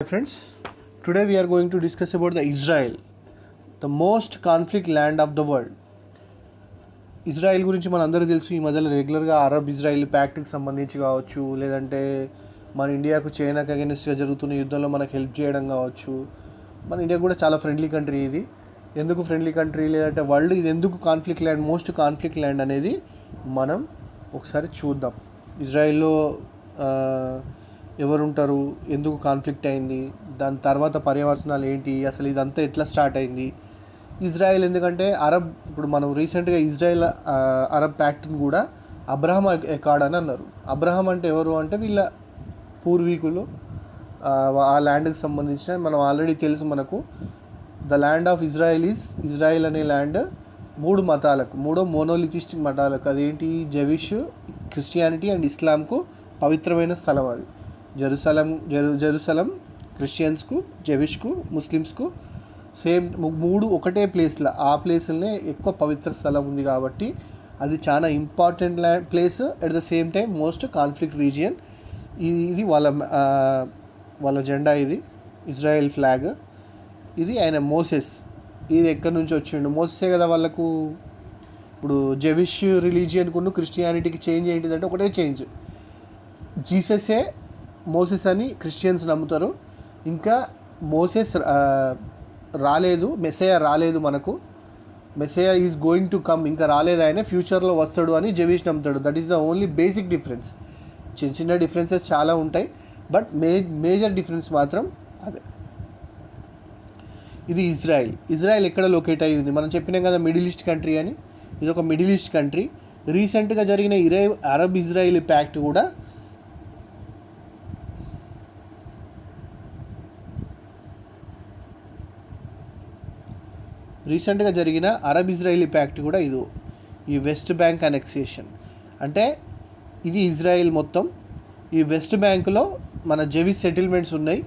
friends, today we are going to discuss about the Israel, the most conflict land of the world. Israel గురించి మన అందరికీ తెలుసు. ఈ మధ్యలో రెగ్యులర్గా అరబ్ ఇజ్రాయెల్ ప్యాక్ట్కి సంబంధించి కావచ్చు, లేదంటే మన ఇండియాకు చైనాకి అగెన్స్ట్గా జరుగుతున్న యుద్ధంలో మనకు హెల్ప్ చేయడం కావచ్చు. మన ఇండియా కూడా చాలా ఫ్రెండ్లీ కంట్రీ. ఇది ఎందుకు ఫ్రెండ్లీ కంట్రీ, లేదంటే వరల్డ్ ఇది ఎందుకు conflict land, most conflict land అనేది మనం ఒకసారి చూద్దాం. ఇజ్రాయెల్లో ఎవరుంటారు, ఎందుకు కాన్ఫ్లిక్ట్ అయింది, దాని తర్వాత పర్యవసనాలు ఏంటి, అసలు ఇదంతా ఎట్లా స్టార్ట్ అయింది. ఇజ్రాయెల్ ఎందుకంటే అరబ్, ఇప్పుడు మనం రీసెంట్గా ఇజ్రాయెల్ అరబ్ ప్యాక్ట్ని కూడా అబ్రహం ఎకార్డ్ అని అన్నారు. అబ్రహం అంటే ఎవరు అంటే వీళ్ళ పూర్వీకులు. ఆ ల్యాండ్కి సంబంధించిన మనం ఆల్రెడీ తెలుసు మనకు, ద ల్యాండ్ ఆఫ్ ఇజ్రాయెల్ అనే ల్యాండ్ మూడో మోనోలిథిస్టిక్ మతాలకు, అదేంటి జెవిష్, క్రిస్టియానిటీ అండ్ ఇస్లాంకు పవిత్రమైన స్థలం. అది జెరూసలం క్రిస్టియన్స్కు, జెవిష్కు, ముస్లిమ్స్కు సేమ్ మూడు ఒకటే ప్లేస్లో, ఆ ప్లేస్లోనే ఎక్కువ పవిత్ర స్థలం ఉంది కాబట్టి అది చాలా important place. At the same time most conflict region. ఇది వాళ్ళ జెండా, ఇది ఇజ్రాయెల్ ఫ్లాగ్. ఇది ఆయన మోసెస్, ఇది ఎక్కడి నుంచి వచ్చిండు, మోసెసే కదా వాళ్ళకు. ఇప్పుడు జెవిష్ రిలీజియన్కును క్రిస్టియానిటీకి చేంజ్ ఏంటిదంటే ఒకటే చేంజ్, జీససే మోసెస్ అని క్రిస్టియన్స్ నమ్ముతారు. ఇంకా మోసెస్ రాలేదు, మెస్సయా రాలేదు, మనకు Messiah is going to come, ఇంకా రాలేదు, ఆయన ఫ్యూచర్లో వస్తాడు అని జెవిష్ నమ్ముతాడు. That is the only basic difference. చిన్న చిన్న డిఫరెన్సెస్ చాలా ఉంటాయి, బట్ మేజర్ డిఫరెన్స్ మాత్రం అదే. ఇది ఇజ్రాయెల్ ఎక్కడ లొకేట్ అయ్యి ఉంది, మనం చెప్పినాం కదా మిడిల్ ఈస్ట్ కంట్రీ అని. ఇది ఒక మిడిల్ ఈస్ట్ కంట్రీ. రీసెంట్గా జరిగిన అరబ్ ఇజ్రాయెల్ ప్యాక్ట్ కూడా ఇది ఈ వెస్ట్ బ్యాంక్ అనెక్సేషన్. అంటే ఇది ఇజ్రాయెల్ మొత్తం, ఈ వెస్ట్ బ్యాంకులో మన జెవిష్ సెటిల్మెంట్స్ ఉన్నాయి,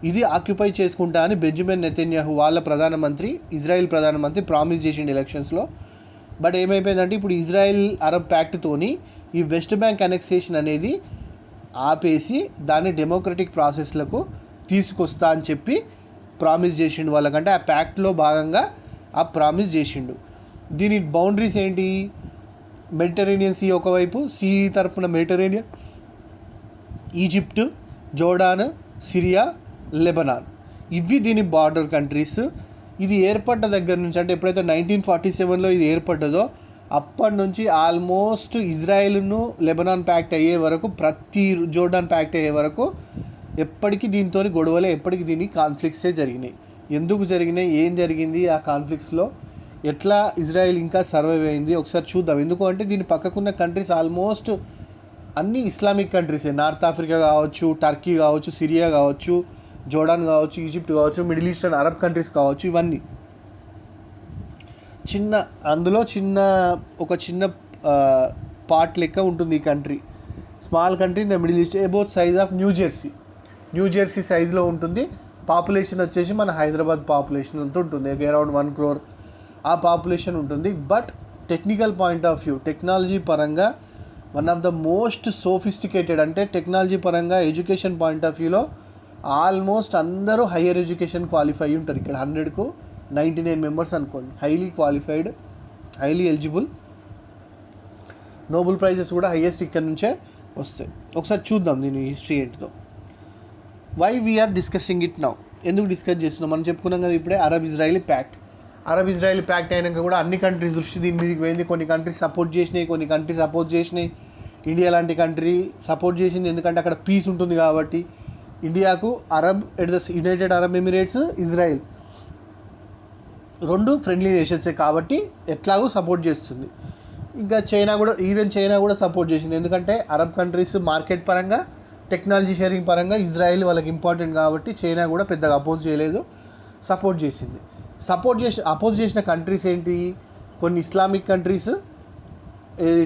ఇది ఆక్యుపై చేసుకుంటా అని బెంజమిన్ నెతన్యాహు వాళ్ళ ఇజ్రాయెల్ ప్రధానమంత్రి ప్రామిస్ చేసిండు ఎలక్షన్స్లో. బట్ ఏమైపోయిందంటే ఇప్పుడు ఇజ్రాయెల్ అరబ్ ప్యాక్ట్తోని ఈ వెస్ట్ బ్యాంక్ అనెక్సేషన్ అనేది ఆపేసి దాన్ని డెమోక్రటిక్ ప్రాసెస్లకు తీసుకొస్తా అని చెప్పి ప్రామిస్ చేసిండు వాళ్ళకంటే. ఆ ప్యాక్ట్లో భాగంగా ఆ ప్రామిస్ చేసిండు. దీని బౌండరీస్ ఏంటి, మెడిటరేనియన్ సీ ఒకవైపు, సీ తరపున Mediterranean, Egypt, Jordan, Syria, Lebanon, ఇవి దీని బార్డర్ కంట్రీస్. ఇది ఏర్పడ్డ దగ్గర నుంచి, అంటే ఎప్పుడైతే 1947లో ఇది ఏర్పడ్డదో అప్పటి నుంచి ఆల్మోస్ట్ ఇజ్రాయెల్ను లెబనాన్ ప్యాక్ట్ అయ్యే వరకు, జోర్డాన్ ప్యాక్ట్ అయ్యే వరకు ఎప్పటికీ దీంతో గొడవలే, ఎప్పటికీ దీనికి కాన్ఫ్లిక్ట్సే జరిగినాయి. ఎందుకు జరిగినాయి, ఏం జరిగింది, ఆ కాన్ఫ్లిక్ట్స్లో ఎట్లా ఇజ్రాయెల్ ఇంకా సర్వైవ్ అయింది ఒకసారి చూద్దాం. ఎందుకు అంటే దీని పక్కకున్న కంట్రీస్ ఆల్మోస్ట్ అన్నీ ఇస్లామిక్ కంట్రీసే. నార్త్ ఆఫ్రికా కావచ్చు, టర్కీ కావచ్చు, సిరియా కావచ్చు, జోర్డాన్ కావచ్చు, ఈజిప్ట్ కావచ్చు, మిడిల్ ఈస్టర్న్ అరబ్ కంట్రీస్ కావచ్చు, ఇవన్నీ అందులో ఒక చిన్న పార్ట్ లెక్క ఉంటుంది ఈ country. Small country in the middle east, about size of new Jersey సైజులో ఉంటుంది. పాపులేషన్ వచ్చేసి మన హైదరాబాద్ పాపులేషన్ అంతా ఉంటుంది, అరౌండ్ 1 crore ఆ పాపులేషన్ ఉంటుంది. But technical point of view, technology పరంగా one of the most sophisticated, అంటే టెక్నాలజీ పరంగా ఎడ్యుకేషన్ పాయింట్ ఆఫ్ వ్యూలో ఆల్మోస్ట్ అందరూ హయ్యర్ ఎడ్యుకేషన్ క్వాలిఫై ఉంటారు. ఇక్కడ 100కు 99 మెంబర్స్ అనుకోండి highly qualified, highly eligible. Nobel prizes కూడా హైయెస్ట్ ఇక్కడ నుంచే వస్తాయి. ఒకసారి చూద్దాం దీని హిస్టరీ ఏంటిదో. Why we are discussing it now, ఎందుకు డిస్కస్ చేస్తున్నాం, మనం చెప్పుకున్నాం కదా ఇప్పుడే అరబ్ ఇజ్రాయెల్ ప్యాక్ట్ అయినాక కూడా అన్ని కంట్రీస్ దృష్టి దీని మీదకి పోయింది. కొన్ని కంట్రీస్ సపోర్ట్ చేసినాయి, కొన్ని కంట్రీస్ అపోజ్ చేసినాయి. ఇండియా లాంటి కంట్రీ సపోర్ట్ చేసింది, ఎందుకంటే అక్కడ పీస్ ఉంటుంది కాబట్టి. ఇండియాకు యునైటెడ్ అరబ్ ఎమిరేట్స్, ఇజ్రాయెల్ రెండు ఫ్రెండ్లీ నేషన్సే కాబట్టి ఎట్లాగో సపోర్ట్ చేస్తుంది. ఇంకా చైనా కూడా సపోర్ట్ చేసింది, ఎందుకంటే అరబ్ కంట్రీస్ మార్కెట్ పరంగా, టెక్నాలజీ షేరింగ్ పరంగా ఇజ్రాయెల్ వాళ్ళకి ఇంపార్టెంట్ కాబట్టి చైనా కూడా పెద్దగా అపోజ్ చేయలేదు, సపోర్ట్ చేసింది. అపోజ్ చేసిన కంట్రీస్ ఏంటి, కొన్ని ఇస్లామిక్ కంట్రీస్,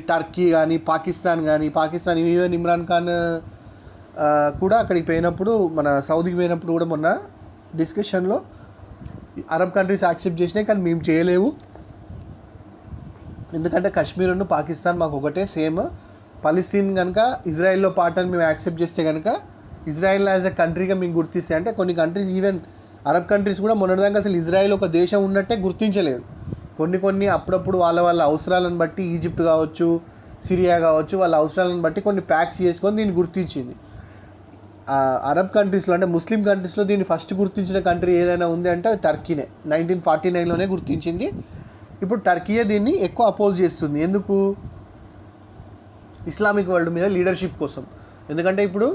టర్కీ కానీ, పాకిస్తాన్ ఈవెన్ ఇమ్రాన్ ఖాన్ కూడా అక్కడికి పోయినప్పుడు, మన సౌదీకి పోయినప్పుడు కూడా మొన్న డిస్కషన్లో అరబ్ కంట్రీస్ యాక్సెప్ట్ చేసినాయి, కానీ మేము చేయలేవు, ఎందుకంటే కాశ్మీర్ ఉన్న పాకిస్తాన్ మాకు ఒకటే సేమ్. పలస్తీన్ కనుక ఇజ్రాయెల్లో పార్ట్ అని మేము యాక్సెప్ట్ చేస్తే కనుక ఇజ్రాయెల్ యాజ్ ఎ కంట్రీగా మేము గుర్తిస్తే, అంటే కొన్ని కంట్రీస్ ఈవెన్ అరబ్ కంట్రీస్ కూడా మొన్నటిదాకా అసలు ఇజ్రాయెల్ ఒక దేశం ఉన్నట్టే గుర్తించలేదు. కొన్ని అప్పుడప్పుడు వాళ్ళ అవసరాలను బట్టి ఈజిప్ట్ కావచ్చు, సిరియా కావచ్చు, వాళ్ళ అవసరాలను బట్టి కొన్ని ప్యాక్స్ చేసుకొని దీన్ని గుర్తించింది. అరబ్ కంట్రీస్లో అంటే ముస్లిం కంట్రీస్లో దీన్ని ఫస్ట్ గుర్తించిన కంట్రీ ఏదైనా ఉంది అంటే అది టర్కీనే. 1949లోనే గుర్తించింది. ఇప్పుడు టర్కీయే దీన్ని ఎక్కువ అపోజ్ చేస్తుంది. ఎందుకు? ఇస్లామిక్ వరల్డ్ మీద లీడర్షిప్ కోసం. ఎందుకంటే ఇప్పుడు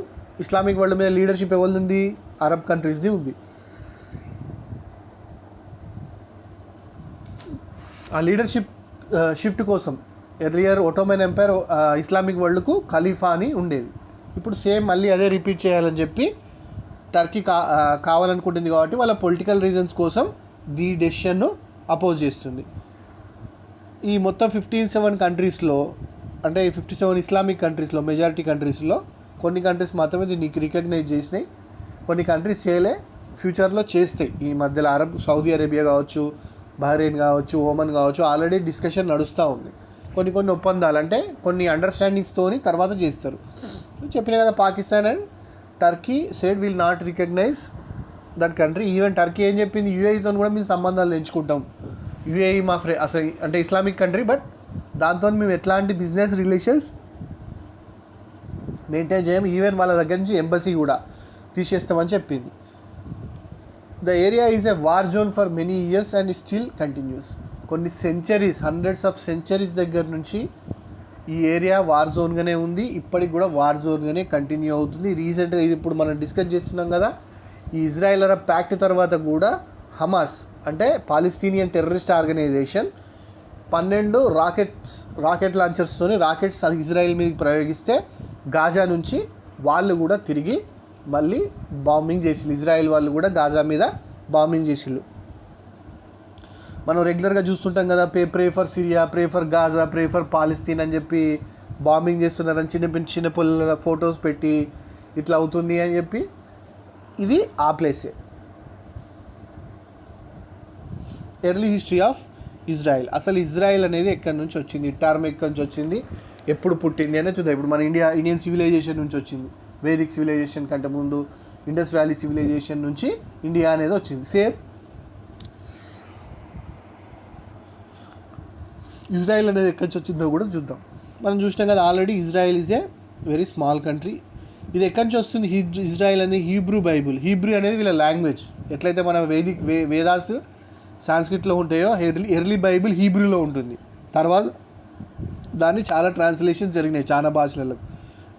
ఇస్లామిక్ వరల్డ్ మీద లీడర్షిప్ ఎవరిది ఉంది? అరబ్ కంట్రీస్ది ఉంది. ఆ లీడర్షిప్ షిఫ్ట్ కోసం ఎర్లియర్ ఒటోమన్ ఎంపైర్ ఇస్లామిక్ వరల్డ్కు ఖలీఫా అని ఉండేది. ఇప్పుడు సేమ్ మళ్ళీ అదే రిపీట్ చేయాలని చెప్పి టర్కీ కావాలనుకుంటుంది. కాబట్టి వాళ్ళ పొలిటికల్ రీజన్స్ కోసం ఈ డెసిషన్ను అపోజ్ చేస్తుంది. ఈ మొత్తం 57 కంట్రీస్లో, అంటే 57 ఇస్లామిక్ కంట్రీస్లో, మెజారిటీ కంట్రీస్లో కొన్ని కంట్రీస్ మాత్రమే దీన్ని రికగ్నైజ్ చేసినాయి, కొన్ని కంట్రీస్ చేయలే, ఫ్యూచర్లో చేస్తాయి. ఈ మధ్యలో సౌదీ అరేబియా కావచ్చు, బహ్రెయిన్ కావచ్చు, ఓమన్ కావచ్చు, ఆల్రెడీ డిస్కషన్ నడుస్తూ ఉంది. కొన్ని ఒప్పందాలు అంటే కొన్ని అండర్స్టాండింగ్స్తోని తర్వాత చేస్తారు. చెప్పిన కదా, Pakistan and Turkey said will not recognise that country. Even Turkey ఏం చెప్పింది, యూఏఈతో కూడా మేము సంబంధాలు తెంచుకుంటాం, యూఏఈ మా అసలు అంటే ఇస్లామిక్ కంట్రీ, బట్ దాంతో మేము ఎట్లాంటి బిజినెస్ రిలేషన్స్ మెయింటైన్ చేయము, ఈవెన్ వాళ్ళ దగ్గర నుంచి ఎంబసీ కూడా తీసేస్తామని చెప్పింది. The area is a war zone for many years and still continuous. కొన్ని సెంచరీస్, హండ్రెడ్స్ ఆఫ్ సెంచరీస్ దగ్గర నుంచి ఈ ఏరియా వార్ జోన్గానే ఉంది, ఇప్పటికి కూడా వార్ జోన్గానే కంటిన్యూ అవుతుంది. రీసెంట్గా ఇది ఇప్పుడు మనం డిస్కస్ చేస్తున్నాం కదా, ఈ ఇజ్రాయెల్ అరబ్ ప్యాక్ట్ తర్వాత కూడా హమాస్ అంటే పాలస్తీనియన్ టెర్రరిస్ట్ ఆర్గనైజేషన్ 12 రాకెట్ లాంచర్స్తోని రాకెట్స్ ఇజ్రాయెల్ మీదకి ప్రయోగిస్తే గాజా నుంచి వాళ్ళు కూడా తిరిగి మళ్ళీ బాంబింగ్ చేసిళ్ళు. ఇజ్రాయెల్ వాళ్ళు కూడా గాజా మీద బాంబింగ్ చేసిళ్ళు. మనం రెగ్యులర్గా చూస్తుంటాం కదా, pray for Syria, pray for Gaza, pray for Palestine అని చెప్పి బాంబింగ్ చేస్తున్నారని చిన్న పిల్లల ఫొటోస్ పెట్టి ఇట్లా అవుతుంది అని చెప్పి. ఇది ఆ ప్లేసే. Early history of Israel. అసలు ఇజ్రాయెల్ అనేది ఎక్కడి నుంచి వచ్చింది, టర్మ్ ఎక్కడి నుంచి వచ్చింది, ఎప్పుడు పుట్టింది అనేది చూద్దాం. ఇప్పుడు మన ఇండియన్ సివిలైజేషన్ నుంచి వచ్చింది, వేదిక్ సివిలైజేషన్ కంటే ముందు ఇండస్ వ్యాలీ సివిలైజేషన్ నుంచి ఇండియా అనేది వచ్చింది. సేమ్ ఇజ్రాయెల్ అనేది ఎక్కడి నుంచి వచ్చిందో కూడా చూద్దాం. మనం చూసినాం కదా already, Israel is a very small country. ఇది ఎక్కడి నుంచి వస్తుంది? ఇజ్రాయెల్ అనేది హీబ్రూ బైబుల్. హీబ్రూ అనేది వీళ్ళ లాంగ్వేజ్. ఎట్లయితే మన వేదాస్ సాంస్క్రిట్లో ఉంటాయో, ఎర్లీ బైబిల్ హీబ్రూలో ఉంటుంది. తర్వాత దాన్ని చాలా ట్రాన్స్లేషన్స్ జరిగినాయి చాలా భాషలలో,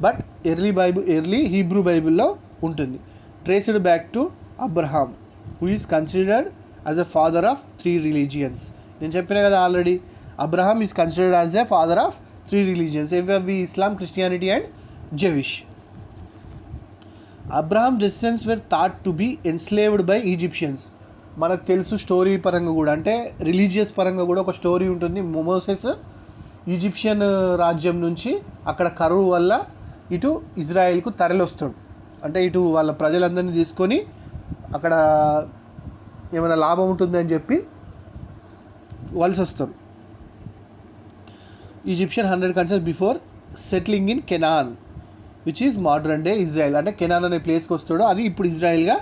బట్ ఎర్లీ హీబ్రూ బైబిల్లో ఉంటుంది. Traced back to Abraham, who is considered as a father of 3 religions. నేను చెప్పిన కదా already, Abraham is considered as a father of 3 religions, Islam, Christianity and జెవిష్. Abraham descendants were thought to be enslaved by Egyptians. మనకు తెలుసు story పరంగా కూడా, అంటే religious పరంగా కూడా ఒక స్టోరీ ఉంటుంది. మోసెస్ ఈజిప్షియన్ రాజ్యం నుంచి అక్కడ కరువు వల్ల ఇటు ఇజ్రాయెల్కు తరలివస్తాడు. అంటే ఇటు వాళ్ళ ప్రజలందరినీ తీసుకొని అక్కడ ఏమైనా లాభం ఉంటుందని చెప్పి వలస వస్తారు. Egyptian 100 countries before settling in Canaan, which is modern day Israel. అంటే కెనాన్ అనే ప్లేస్కి వస్తాడో అది ఇప్పుడు ఇజ్రాయెల్గా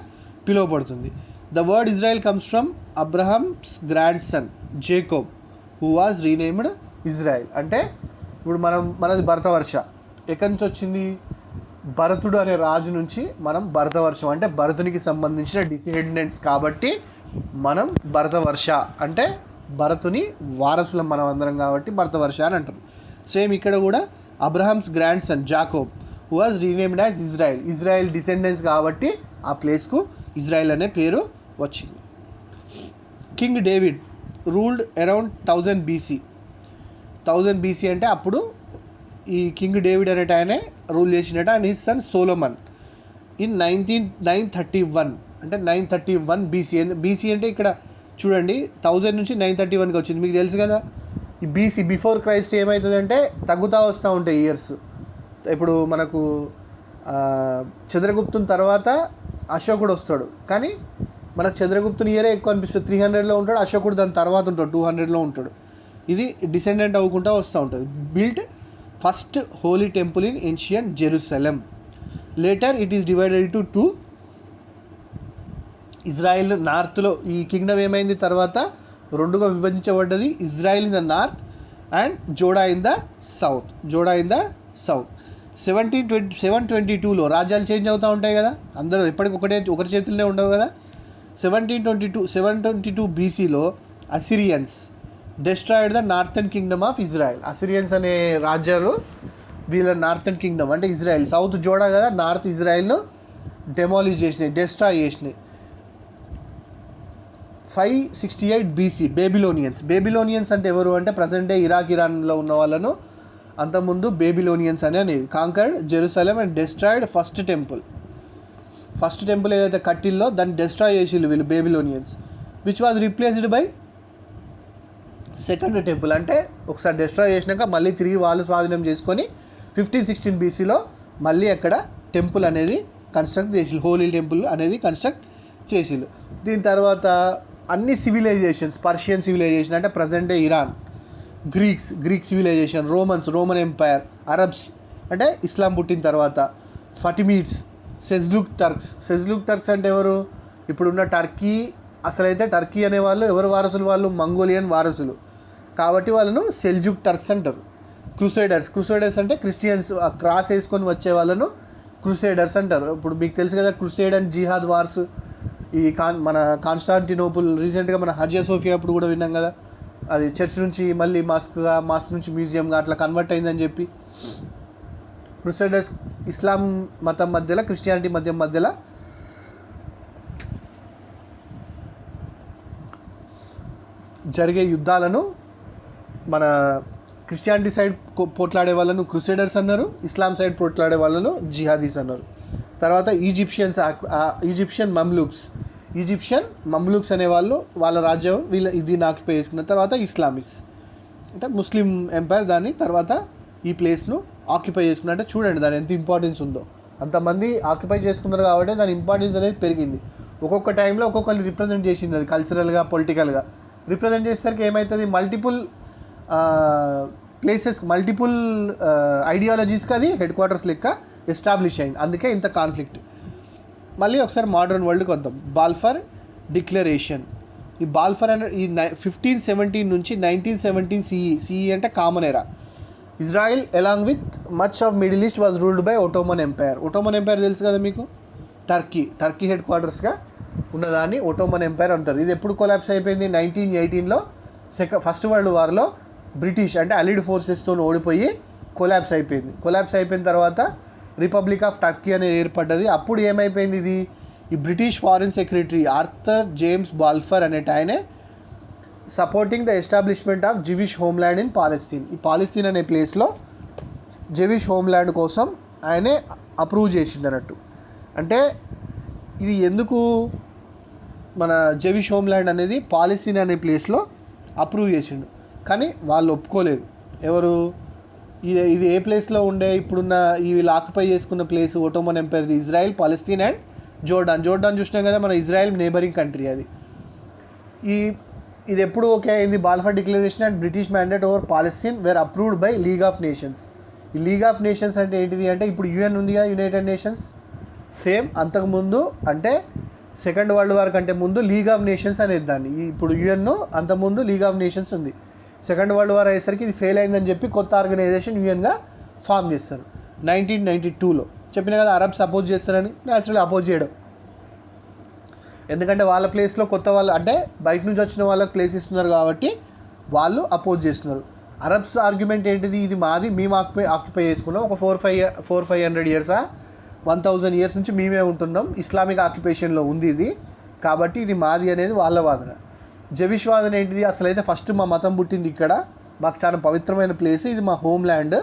పిలువబడుతుంది. The word Israel comes from Abraham's grandson Jacob, who was renamed Israel. అంటే ఇప్పుడు మనది భరతవర్ష ఎక్కడి నుంచి వచ్చింది? భరతుడు అనే రాజు నుంచి మనం భరతవర్షం, అంటే భరతునికి సంబంధించిన డిసెండెంట్స్ కాబట్టి మనం భరతవర్ష, అంటే భరతుని వారసులం మనం అందరం కాబట్టి భరతవర్ష అని అంటారు. సేమ్ ఇక్కడ కూడా Abraham's grand son Jacob, who was renamed as Israel. Israel descendants కాబట్టి ఆ ప్లేస్కు ఇజ్రాయెల్ అనే పేరు వచ్చింది. King David ruled around 1000 BC. 1000 BC అంటే అప్పుడు ఈ కింగ్ డేవిడ్ అనేట ఆయనే రూల్ చేసినట్టు. And his son Solomon in 931, అంటే 931 BC. బీసీ అంటే ఇక్కడ చూడండి 1000 నుంచి 931కి వచ్చింది. మీకు తెలుసు కదా, ఈ బీసీ బిఫోర్ క్రైస్ట్ ఏమవుతుందంటే తగ్గుతూ వస్తూ ఉంటాయి ఇయర్స్. ఇప్పుడు మనకు చంద్రగుప్తుని తర్వాత అశోకుడు వస్తాడు, కానీ మనకు చంద్రగుప్తుని ఇయరే ఎక్కువ అనిపిస్తుంది. 300లో ఉంటాడు, అశోకుడు దాని తర్వాత ఉంటాడు, 200లో ఉంటాడు. ఇది డిసెండెంట్ అవ్వకుండా వస్తూ ఉంటుంది. Built first holy temple in ancient Jerusalem. Later it is divided into two. Israel నార్త్లో ఈ కింగ్డమ్ ఏమైంది తర్వాత రెండుగా విభజించబడ్డది. Israel in the north and Judah in the south. 722లో రాజ్యాలు చేంజ్ అవుతూ ఉంటాయి కదా, అందరూ ఎప్పటికి ఒకరి చేతుల్లోనే ఉండవు కదా. 722 BCలో Assyrians destroyed the northern kingdom of Israel. Assyrians అనే రాజ్యాలు వీళ్ళ నార్థన్ కింగ్డమ్ అంటే ఇజ్రాయెల్, సౌత్ జోడా కదా, నార్త్ ఇజ్రాయెల్ను డెమాలిష్ చేసినాయి, డెస్ట్రాయ్ చేసినాయి. 568 BC బేబిలోనియన్స్ అంటే ఎవరు అంటే ప్రజెంట్ డే ఇరాన్లో ఉన్న వాళ్ళను అంతకుముందు బేబిలోనియన్స్ అనేది conquered Jerusalem and destroyed first temple ఏదైతే కట్టిల్లో దాన్ని డెస్ట్రాయ్ చేసిళ్ళు వీళ్ళు Babylonians, which was replaced by second temple. అంటే ఒకసారి డెస్ట్రాయ్ చేసినాక మళ్ళీ తిరిగి వాళ్ళు స్వాధీనం చేసుకొని 1516 BCలో మళ్ళీ అక్కడ టెంపుల్ అనేది కన్స్ట్రక్ట్ చేసిళ్ళు, హోలీ టెంపుల్ అనేది కన్స్ట్రక్ట్ చేసిళ్ళు. దీని తర్వాత అన్ని సివిలైజేషన్స్, పర్షియన్ సివిలైజేషన్ అంటే present day Iran, Greek civilization, Roman empire, Arabs అంటే ఇస్లాం పుట్టిన తర్వాత, ఫటిమీడ్స్, సెజ్లుక్ టర్క్స్ అంటే ఎవరు, ఇప్పుడున్న టర్కీ. అసలైతే టర్కీ అనేవాళ్ళు ఎవరు వారసులు, వాళ్ళు మంగోలియన్ వారసులు కాబట్టి వాళ్ళను సెల్జుక్ టర్క్స్ అంటారు. క్రూసైడర్స్ అంటే క్రిస్టియన్స్ క్రాస్ వేసుకొని వచ్చే వాళ్ళను క్రూసైడర్స్ అంటారు. ఇప్పుడు మీకు తెలుసు కదా క్రూసైడ్ అండ్ జిహాద్ వార్స్. ఈ మన కాన్స్టాంటినోపుల్ రీసెంట్గా మన హజియా సోఫియా అప్పుడు కూడా విన్నాం కదా, అది చర్చ్ నుంచి మళ్ళీ మాస్క్ నుంచి మ్యూజియంగా అట్లా కన్వర్ట్ అయిందని చెప్పి. క్రూసైడర్స్ ఇస్లాం మతం మధ్యలో క్రిస్టియానిటీ మధ్యలో జరిగే యుద్ధాలను మన క్రిస్టియానిటీ సైడ్ పోట్లాడే వాళ్ళను క్రూసైడర్స్ అన్నారు, ఇస్లాం సైడ్ పోట్లాడే వాళ్ళను జిహాదీస్ అన్నారు. తర్వాత ఈజిప్షియన్ మమ్లూక్స్ అనేవాళ్ళు, వాళ్ళ రాజ్యం దీన్ని ఆక్యుపై చేసుకున్న తర్వాత ఇస్లామిస్ అంటే ముస్లిం ఎంపైర్ దాన్ని తర్వాత ఈ ప్లేస్ను ఆక్యుపై చేసుకున్న. అంటే చూడండి దాని ఎంత ఇంపార్టెన్స్ ఉందో, అంతమంది ఆక్యుపై చేసుకున్నారు కాబట్టి దాని ఇంపార్టెన్స్ అనేది పెరిగింది. ఒక్కొక్క టైంలో ఒక్కొక్కరిని రిప్రజెంట్ చేసింది, అది కల్చరల్గా పొలిటికల్గా రిప్రజెంట్ చేసేసరికి ఏమవుతుంది, మల్టిపుల్ ప్లేసెస్ మల్టిపుల్ ఐడియాలజీస్కి అది హెడ్ క్వార్టర్స్ లెక్క ఎస్టాబ్లిష్ అయింది. అందుకే ఇంత కాన్ఫ్లిక్ట్. మళ్ళీ ఒకసారి మోడర్న్ వరల్డ్కి వద్దాం. Balfour declaration. ఈ బాల్ఫర్ అనే ఈ 1517 నుంచి 1917 CE అంటే common era. Israel along with much of Middle East was ruled by Ottoman empire తెలుసు కదా మీకు, టర్కీ హెడ్ క్వార్టర్స్గా ఉన్నదాన్ని ఒటోమన్ ఎంపైర్ అంటారు. ఇది ఎప్పుడు కొలాప్స్ అయిపోయింది, 1918లో ఫస్ట్ వరల్డ్ వార్లో బ్రిటిష్ అంటే అలీడ్ ఫోర్సెస్తో ఓడిపోయి కొలాప్స్ అయిపోయిన తర్వాత రిపబ్లిక్ ఆఫ్ టర్కీ అనేది ఏర్పడ్డది. అప్పుడు ఏమైపోయింది, ఈ British foreign secretary Arthur James Balfour అనేట ఆయనే supporting the establishment of Jewish homeland in Palestine. ఈ పాలస్తీన్ అనే ప్లేస్లో జెవిష్ హోమ్ల్యాండ్ కోసం ఆయనే అప్రూవ్ చేసిండు అన్నట్టు. అంటే ఇది ఎందుకు మన జెవిష్ హోమ్ల్యాండ్ అనేది పాలస్తీన్ అనే ప్లేస్లో అప్రూవ్ చేసిండు, కానీ వాళ్ళు ఒప్పుకోలేదు. ఎవరు, ఇది ఏ ప్లేస్లో ఉండే ఇప్పుడున్న ఈ వీళ్ళు ఆక్యుపై చేసుకున్న ప్లేస్ ఒటోమన్ ఎంపైర్ది ఇజ్రాయెల్, పాలస్తీన్ అండ్ జోర్డాన్ చూసినాం కదా మన ఇజ్రాయెల్ నేబరింగ్ కంట్రీ. అది ఇది ఎప్పుడు ఓకే అయింది, Balfour declaration and British mandate over Palestine were approved by League of Nations. ఈ లీగ్ ఆఫ్ నేషన్స్ అంటే ఏంటిది అంటే ఇప్పుడు UN ఉంది కదా, యునైటెడ్ నేషన్స్. సేమ్ అంతకుముందు అంటే సెకండ్ వరల్డ్ వార్ కంటే ముందు లీగ్ ఆఫ్ నేషన్స్ అనేది దాన్ని, ఇప్పుడు UN అంతకుముందు లీగ్ ఆఫ్ నేషన్స్ ఉంది. సెకండ్ వరల్డ్ వార్ అయ్యేసరికి ఇది ఫెయిల్ అయిందని చెప్పి కొత్త ఆర్గనైజేషన్ UNగా ఫామ్ చేస్తారు 1992లో. చెప్పిన కదా అరబ్స్ అపోజ్ చేస్తారని, న్యాచురల్లీ అపోజ్ చేయడం, ఎందుకంటే వాళ్ళ ప్లేస్లో కొత్త వాళ్ళు అంటే బయట నుంచి వచ్చిన వాళ్ళకి ప్లేస్ ఇస్తున్నారు కాబట్టి వాళ్ళు అపోజ్ చేస్తున్నారు. అరబ్స్ ఆర్గ్యుమెంట్ ఏంటిది, ఇది మాది, మేము ఆక్యుపై చేసుకున్నాం, ఒక 400-500 ఇయర్సా 1000 ఇయర్స్ నుంచి మేమే ఉంటున్నాం, ఇస్లామిక్ ఆక్యుపేషన్లో ఉంది ఇది కాబట్టి ఇది మాది అనేది వాళ్ళ వాదన. జెవిష్ వాదన ఏంటిది, అసలైతే ఫస్ట్ మా మతం పుట్టింది ఇక్కడ, మాకు చాలా పవిత్రమైన ప్లేస్, ఇది మా హోమ్ ల్యాండ్,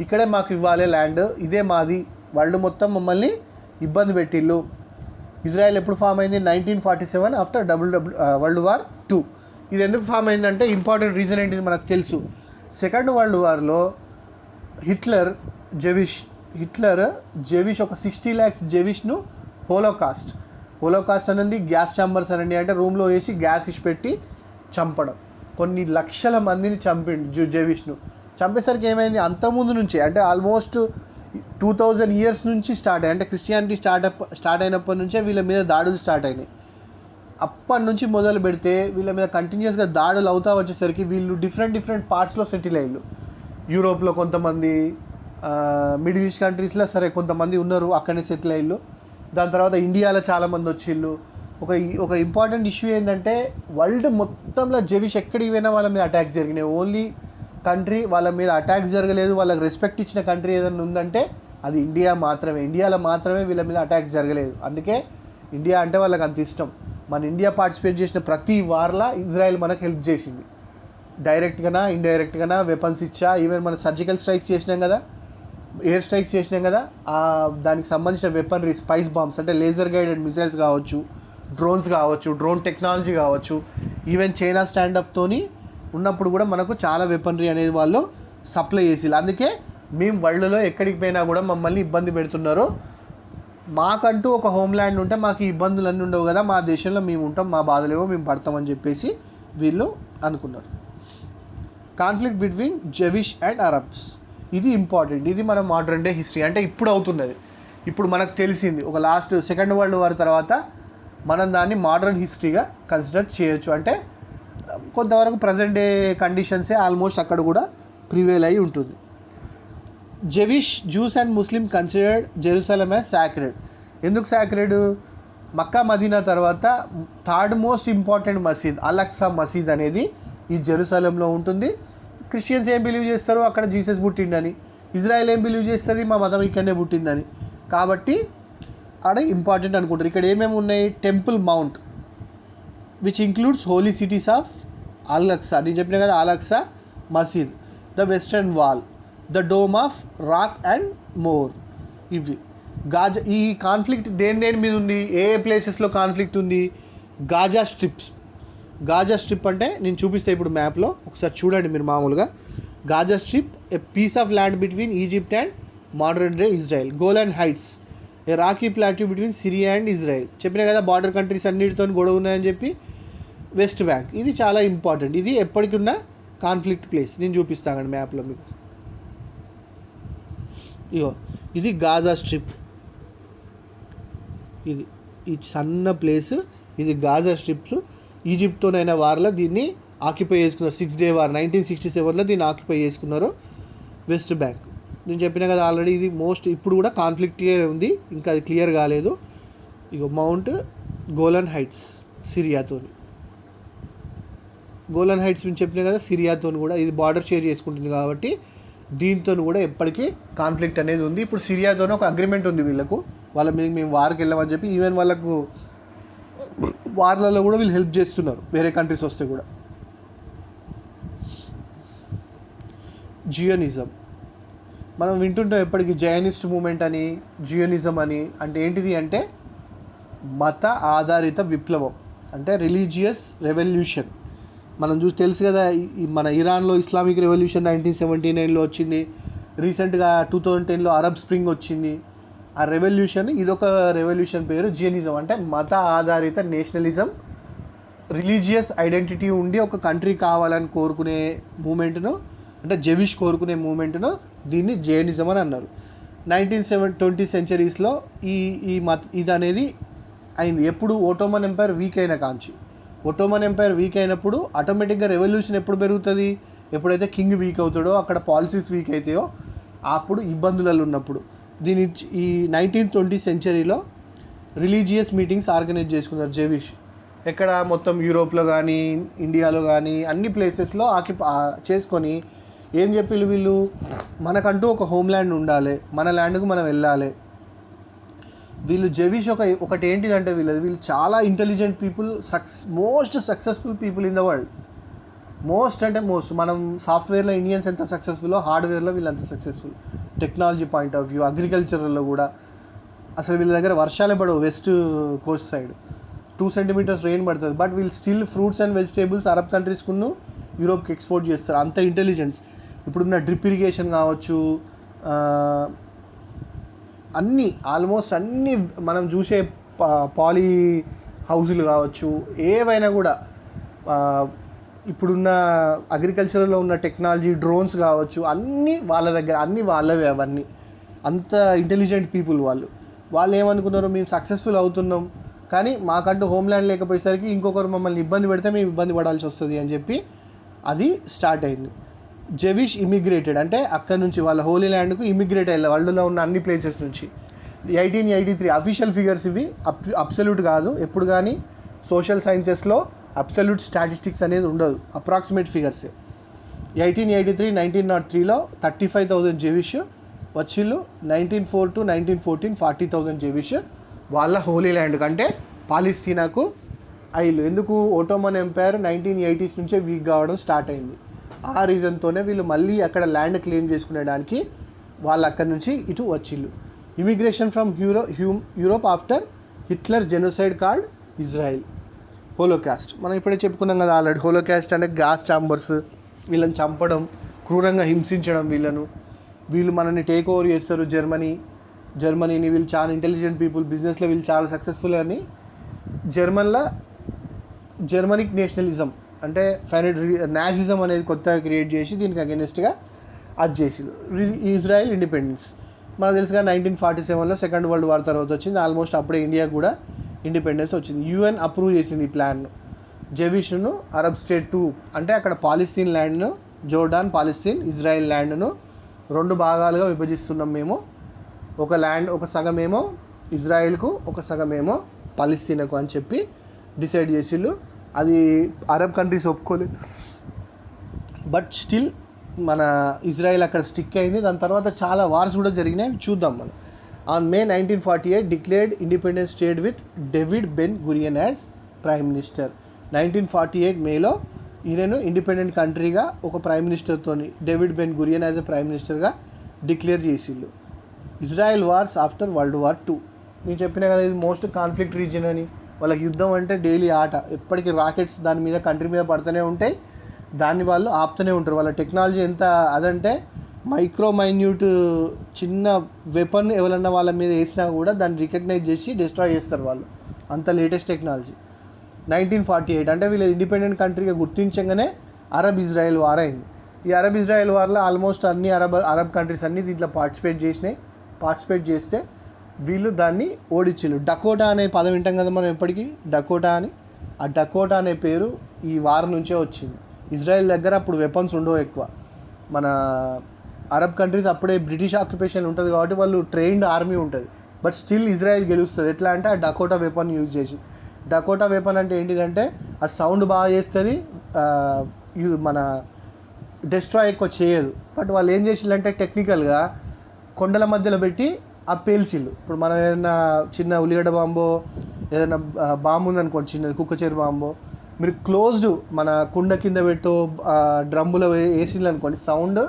ఇక్కడే మాకు ఇవ్వాలి ల్యాండ్, ఇదే మాది, వాళ్ళు మొత్తం మమ్మల్ని ఇబ్బంది పెట్టిళ్ళు. ఇజ్రాయెల్ ఎప్పుడు ఫామ్ అయింది, 1947 ఆఫ్టర్ వరల్డ్ వార్ 2. ఇది ఎందుకు ఫామ్ అయిందంటే ఇంపార్టెంట్ రీజన్ ఏంటిది మనకు తెలుసు. సెకండ్ వరల్డ్ వార్లో హిట్లర్ జెవిష్ ఒక 60 lakhs జెవిష్ను హోలోకాస్ట్ అనేది గ్యాస్ ఛాంబర్స్ అనండి, అంటే రూమ్లో వేసి గ్యాస్ ఇచ్చి పెట్టి చంపడం, కొన్ని లక్షల మందిని చంపిండు జెవిష్ను. చంపేసరికి ఏమైంది, అంతకుముందు నుంచి అంటే ఆల్మోస్ట్ 2000 ఇయర్స్ నుంచి స్టార్ట్ అయ్యాయి. అంటే క్రిస్టియానిటీ స్టార్ట్ అయినప్పటి నుంచే వీళ్ళ మీద దాడులు స్టార్ట్ అయినాయి. అప్పటి నుంచి మొదలు పెడితే వీళ్ళ మీద కంటిన్యూస్గా దాడులు అవుతా వచ్చేసరికి వీళ్ళు డిఫరెంట్ పార్ట్స్లో సెటిల్ అయ్యారు. యూరోప్లో కొంతమంది, మిడిల్ ఈస్ట్ కంట్రీస్లో సరే కొంతమంది ఉన్నారు, అక్కడనే సెటిల్ అయ్యారు. దాని తర్వాత ఇండియాలో చాలామంది వచ్చిళ్ళు. ఒక ఇంపార్టెంట్ ఇష్యూ ఏంటంటే వరల్డ్ మొత్తంలో జెవిష్ ఎక్కడికి పోయినా వాళ్ళ మీద అటాక్స్ జరిగినాయి. ఓన్లీ కంట్రీ వాళ్ళ మీద అటాక్స్ జరగలేదు, వాళ్ళకి రెస్పెక్ట్ ఇచ్చిన కంట్రీ ఏదైనా ఉందంటే అది ఇండియా మాత్రమే. ఇండియాలో మాత్రమే వీళ్ళ మీద అటాక్స్ జరగలేదు. అందుకే ఇండియా అంటే వాళ్ళకి అంత ఇష్టం. మన ఇండియా పార్టిసిపేట్ చేసిన ప్రతి వార్లా ఇజ్రాయెల్ మనకు హెల్ప్ చేసింది, డైరెక్ట్గానా ఇండైరెక్ట్గానా. వెపన్స్ ఇచ్చా, ఈవెన్ మన సర్జికల్ స్ట్రైక్స్ చేసినాం కదా, ఎయిర్ స్ట్రైక్స్ చేసినాం కదా, దానికి సంబంధించిన వెపనరీ స్పైస్ బాంబ్స్ అంటే లేజర్ గైడెడ్ మిసైల్స్ కావచ్చు, డ్రోన్స్ కావచ్చు, డ్రోన్ టెక్నాలజీ కావచ్చు, ఈవెన్ చైనా స్టాండప్తోని ఉన్నప్పుడు కూడా మనకు చాలా వెపనరీ అనేది వాళ్ళు సప్లై చేసి. అందుకే మేము వరల్డ్లో ఎక్కడికి పోయినా కూడా మమ్మల్ని ఇబ్బంది పెడుతున్నారు. మాకంటూ ఒక హోమ్ల్యాండ్ ఉంటే మాకు ఈ ఇబ్బందులన్నీ ఉండవు కదా, మా దేశంలో మేము ఉంటాం, మా బాధలేమో మేము పడతామని చెప్పేసి వీళ్ళు అనుకున్నారు. కాన్ఫ్లిక్ట్ బిట్వీన్ జెవిష్ అండ్ అరబ్స్, ఇది ఇంపార్టెంట్. ఇది మన మోడర్న్ డే హిస్టరీ. అంటే ఇప్పుడు అవుతున్నది, ఇప్పుడు మనకు తెలిసింది. ఒక లాస్ట్ సెకండ్ వరల్డ్ వార్ తర్వాత మనం దాన్ని మోడర్న్ హిస్టరీగా కన్సిడర్ చేయొచ్చు. అంటే కొంతవరకు ప్రజెంట్ డే కండిషన్సే ఆల్మోస్ట్ అక్కడ కూడా ప్రివేల్ అయి ఉంటుంది. జెవిష్, juice and Muslim considered Jerusalem as sacred. ఎందుకు సాక్రెడ్? మక్కా మదీనా తర్వాత థర్డ్ మోస్ట్ ఇంపార్టెంట్ మసీద్ అల్ అక్సా మసీద్ అనేది ఈ జెరూసలేంలో ఉంటుంది. క్రిస్టియన్స్ ఏం బిలీవ్ చేస్తారు? అక్కడ జీసస్ పుట్టిండని. ఇజ్రాయెల్ ఏం బిలీవ్ చేస్తుంది? మా మతం ఇక్కడనే పుట్టిందని. కాబట్టి ఆడ ఇంపార్టెంట్ అనుకుంటారు. ఇక్కడ ఏమేమి ఉన్నాయి? Temple Mount which includes holy cities of Al Aqsa, నేను చెప్పిన కదా అల్ అక్సా మసీద్, the Western Wall, the Dome of Rock and more. ఇవి గాజా. ఈ కాన్ఫ్లిక్ట్ దేని మీద ఉంది? ఏ ప్లేసెస్లో కాన్ఫ్లిక్ట్ ఉంది? Gaza strips. గాజా స్ట్రిప్ అంటే నేను చూపిస్తే ఇప్పుడు మ్యాప్లో ఒకసారి చూడండి మీరు మామూలుగా. Gaza strip, a piece of land between Egypt and modern day Israel. Golan Heights, a rocky plateau between Syria and Israel. చెప్పిన కదా బార్డర్ కంట్రీస్ అన్నిటితో గొడవ ఉన్నాయని చెప్పి. వెస్ట్ బ్యాంక్, ఇది చాలా ఇంపార్టెంట్. ఇది ఎప్పటికి ఉన్న కాన్ఫ్లిక్ట్ ప్లేస్. నేను చూపిస్తాను మ్యాప్లో మీకు. ఇగో ఇది గాజా స్ట్రిప్. ఇది ఈ సన్న ప్లేస్, ఇది గాజా స్ట్రిప్స్. ఈజిప్ట్తోనైనా వార్లో దీన్ని ఆక్యుపై చేసుకున్నారు. 6 డే వార్ 1967లో దీన్ని ఆక్యుపై చేసుకున్నారు. వెస్ట్ బ్యాంక్ నేను చెప్పిన కదా ఆల్రెడీ, ఇది మోస్ట్ ఇప్పుడు కూడా కాన్ఫ్లిక్టే ఉంది, ఇంకా అది క్లియర్ కాలేదు. ఇగో మౌంట్ గోలాన్ హైట్స్ సిరియాతోని. గోలాన్ హైట్స్ నేను చెప్పిన కదా సిరియాతో కూడా ఇది బార్డర్ షేర్ చేసుకుంటుంది కాబట్టి దీంతో కూడా ఎప్పటికీ కాన్ఫ్లిక్ట్ అనేది ఉంది. ఇప్పుడు సిరియాతోనే ఒక అగ్రిమెంట్ ఉంది వీళ్ళకు, వాళ్ళ మీద మేము వార్కి వెళ్ళామని చెప్పి. ఈవెన్ వాళ్ళకు వార్లలో కూడా వీళ్ళు హెల్ప్ చేస్తున్నారు వేరే కంట్రీస్ వస్తే కూడా. జియోనిజం మనం వింటుంటాం ఎప్పటికీ, జైనిస్ట్ మూమెంట్ అని, జియోనిజం అని. అంటే ఏంటిది అంటే మత ఆధారిత విప్లవం, అంటే రిలీజియస్ రెవల్యూషన్. మనం తెలుసు కదా, మన ఇరాన్లో ఇస్లామిక్ రెవల్యూషన్ 1979లో వచ్చింది. రీసెంట్గా 2010లో అరబ్ స్ప్రింగ్ వచ్చింది. ఆ రెవల్యూషన్, ఇదొక రెవల్యూషన్ పేరు జియోనిజం. అంటే మత ఆధారిత నేషనలిజం, రిలీజియస్ ఐడెంటిటీ ఉండి ఒక కంట్రీ కావాలని కోరుకునే మూమెంట్ను, అంటే జెవిష్ కోరుకునే మూమెంట్ను దీన్ని జియోనిజం అని అన్నారు. 1920 సెంచరీస్లో ఇది అనేది అయింది. ఎప్పుడు? ఓటోమన్ ఎంపైర్ వీక్ అయిన కాంచి. ఒట్టోమన్ ఎంపైర్ వీక్ అయినప్పుడు ఆటోమేటిక్గా రెవల్యూషన్ ఎప్పుడు పెరుగుతుంది? ఎప్పుడైతే కింగ్ వీక్ అవుతాడో, అక్కడ పాలసీస్ వీక్ అవుతాయో, అప్పుడు ఇబ్బందులలో ఉన్నప్పుడు. ఈ 1920 సెంచరీలో రిలీజియస్ మీటింగ్స్ ఆర్గనైజ్ చేసుకున్నారు జెవిష్. ఎక్కడ? మొత్తం యూరోప్లో కానీ ఇండియాలో కానీ అన్ని ప్లేసెస్లో చేసుకొని ఏం చెప్పి వీళ్ళు, మనకంటూ ఒక హోమ్ల్యాండ్ ఉండాలి, మన ల్యాండ్కు మనం వెళ్ళాలి. వీళ్ళు జెవిష్ ఒకటి ఏంటిదంటే వీళ్ళు చాలా intelligent people, most successful people in the world. Most అంటే మోస్ట్. మనం సాఫ్ట్వేర్లో ఇండియన్స్ ఎంత సక్సెస్ఫుల్లో, హార్డ్వేర్లో వీళ్ళు అంత successful. Technology point of view, అగ్రికల్చర్లో కూడా అసలు వీళ్ళ దగ్గర వర్షాలే పడవు. West coast side 2 centimetres rain పడుతుంది, బట్ వీళ్ళు still fruits and vegetables Arab కంట్రీస్కును యూరోప్కి ఎక్స్పోర్ట్ చేస్తారు. అంత ఇంటెలిజెన్స్. ఇప్పుడున్న డ్రిప్ ఇరిగేషన్ కావచ్చు, అన్నీ ఆల్మోస్ట్ అన్నీ మనం చూసే పాలీ హౌజులు కావచ్చు, ఏవైనా కూడా ఇప్పుడున్న అగ్రికల్చర్లో ఉన్న టెక్నాలజీ, డ్రోన్స్ కావచ్చు, అన్నీ వాళ్ళ దగ్గర, అన్నీ వాళ్ళవే అవన్నీ. అంత ఇంటెలిజెంట్ పీపుల్ వాళ్ళు ఏమనుకున్నారు, మేము సక్సెస్ఫుల్ అవుతున్నాం కానీ మాకంటూ హోమ్ల్యాండ్ లేకపోయేసరికి ఇంకొకరు మమ్మల్ని ఇబ్బంది పెడితే మేము ఇబ్బంది పడాల్సి వస్తుంది అని చెప్పి అది స్టార్ట్ అయింది. జెవిష్ ఇమిగ్రేటెడ్ అంటే అక్కడ నుంచి వాళ్ళ హోలీ ల్యాండ్కు ఇమిగ్రేట్ అయ్యారు వరల్డ్లో ఉన్న అన్ని ప్లేసెస్ నుంచి. 1883 అఫీషియల్ ఫిగర్స్ ఇవి, అబ్సల్యూట్ కాదు. ఎప్పుడు కానీ సోషల్ సైన్సెస్లో అబ్సల్యూట్ స్టాటిస్టిక్స్ అనేది ఉండదు, అప్రాక్సిమేట్ ఫిగర్స్. 1883 1903లో 35,000 జెవిష్ వచ్చిళ్ళు. 1904 to 1914 40,000 జెవిష్ వాళ్ళ హోలీ ల్యాండ్ కంటే పాలస్తీనాకు అయ్యిళ్ళు. ఎందుకు, ఓటోమన్ ఎంపైర్ 1980s నుంచే వీక్ కావడం స్టార్ట్ అయింది. ఆ రీజన్తోనే వీళ్ళు మళ్ళీ అక్కడ ల్యాండ్ క్లెయిమ్ చేసుకునేడానికి వాళ్ళు అక్కడి నుంచి ఇటు వచ్చిళ్ళు. Immigration from Europe after Hitler genocide called Israel. Holocaust మనం ఇప్పుడే చెప్పుకున్నాం కదా ఆల్రెడీ. హోలోకాస్ట్ అంటే గ్యాస్ ఛాంబర్స్, వీళ్ళని చంపడం, క్రూరంగా హింసించడం. వీళ్ళు మనల్ని టేక్ ఓవర్ చేస్తారు జర్మనీని. వీళ్ళు చాలా ఇంటెలిజెంట్ పీపుల్, బిజినెస్లో వీళ్ళు చాలా సక్సెస్ఫుల్ అని జర్మనిక్ నేషనలిజం అంటే నాజిజం అనేది కొత్తగా క్రియేట్ చేసి దీనికి అగెనిస్ట్గా అది చేసి ఇజ్రాయెల్ ఇండిపెండెన్స్ మనకు తెలుసుగా 1947లో సెకండ్ వరల్డ్ వార్ తర్వాత వచ్చింది. ఆల్మోస్ట్ అప్పుడే ఇండియా కూడా ఇండిపెండెన్స్ వచ్చింది. UN అప్రూవ్ చేసింది ఈ ప్లాన్ను. జెవిష్ను అరబ్ స్టేట్ 2 అంటే అక్కడ పాలస్తీన్ ల్యాండ్ను, జోర్డాన్ పాలస్తీన్ ఇజ్రాయెల్ ల్యాండ్ను 2 భాగాలుగా విభజిస్తున్నాం మేము. ఒక ల్యాండ్, ఒక సగమేమో ఇజ్రాయెల్కు, ఒక సగమేమో పాలస్తీనాకు అని చెప్పి డిసైడ్ చేసిళ్ళు. అది అరబ్ కంట్రీస్ ఒప్పుకోలేదు, బట్ స్టిల్ మన ఇజ్రాయెల్ అక్కడ స్టిక్ అయింది. దాని తర్వాత చాలా వార్స్ కూడా జరిగినాయి, చూద్దాం మనం. On May 1948 declared independence state with David Ben Gurion as prime minister. 1948 మేలో ఈయనను ఇండిపెండెంట్ కంట్రీగా ఒక ప్రైమ్ మినిస్టర్తో David Ben Gurion as a prime మినిస్టర్గా డిక్లేర్ చేసిళ్ళు. Israel wars after world war 2 నేను చెప్పినా కదా ఇది మోస్ట్ కాన్ఫ్లిక్ట్ రీజియన్ అని. వాళ్ళకి యుద్ధం అంటే డైలీ ఆట, ఎప్పటికీ రాకెట్స్ దాని మీద కంట్రీ మీద పడుతూనే ఉంటాయి, దాన్ని వాళ్ళు ఆపుతూనే ఉంటారు. వాళ్ళ టెక్నాలజీ ఎంత అదంటే మైన్యూట్ చిన్న వెపన్ ఎవరన్నా వాళ్ళ మీద వేసినా కూడా దాన్ని రికగ్నైజ్ చేసి డిస్ట్రాయ్ చేస్తారు వాళ్ళు, అంత లేటెస్ట్ టెక్నాలజీ. 1948 అంటే వీళ్ళు ఇండిపెండెంట్ కంట్రీగా గుర్తించగానే అరబ్ ఇజ్రాయెల్ వార్ అయింది. ఈ అరబ్ ఇజ్రాయెల్ వార్లో ఆల్మోస్ట్ అన్ని అరబ్ కంట్రీస్ అన్నీ దీంట్లో పార్టిసిపేట్ చేస్తే వీళ్ళు దాన్ని ఓడించారు. డకోటా అనే పదం వింటాం కదా మనం ఎప్పటికీ, డకోటా అని. ఆ డకోటా అనే పేరు ఈ వార్ నుంచే వచ్చింది. ఇజ్రాయెల్ దగ్గర అప్పుడు వెపన్స్ ఉండవు ఎక్కువ. మన అరబ్ కంట్రీస్ అప్పుడే బ్రిటిష్ ఆక్యుపేషన్ ఉంటుంది కాబట్టి వాళ్ళు ట్రైన్డ్ ఆర్మీ ఉంటుంది, బట్ స్టిల్ ఇజ్రాయెల్ గెలుస్తుంది. ఎట్లా అంటే ఆ డకోటా వెపన్ యూజ్ చేసి. డకోటా వెపన్ అంటే ఏంటిదంటే ఆ సౌండ్ బాగా చేస్తుంది, మన డెస్ట్రాయ్ ఎక్కువ చేయదు. బట్ వాళ్ళు ఏం చేసిల్లంటే టెక్నికల్గా కొండల మధ్యలో పెట్టి ఆ పేల్చిళ్ళు. ఇప్పుడు మనం ఏదైనా చిన్న ఉల్లిగడ్డ బాంబో ఏదైనా బాంబు ఉందనుకోండి, చిన్నది కుక్కచేరు బాంబో, మీరు క్లోజ్డ్ మన కుండ కింద పెట్టో డ్రమ్ములో వేసిళ్ళు అనుకోండి, సౌండ్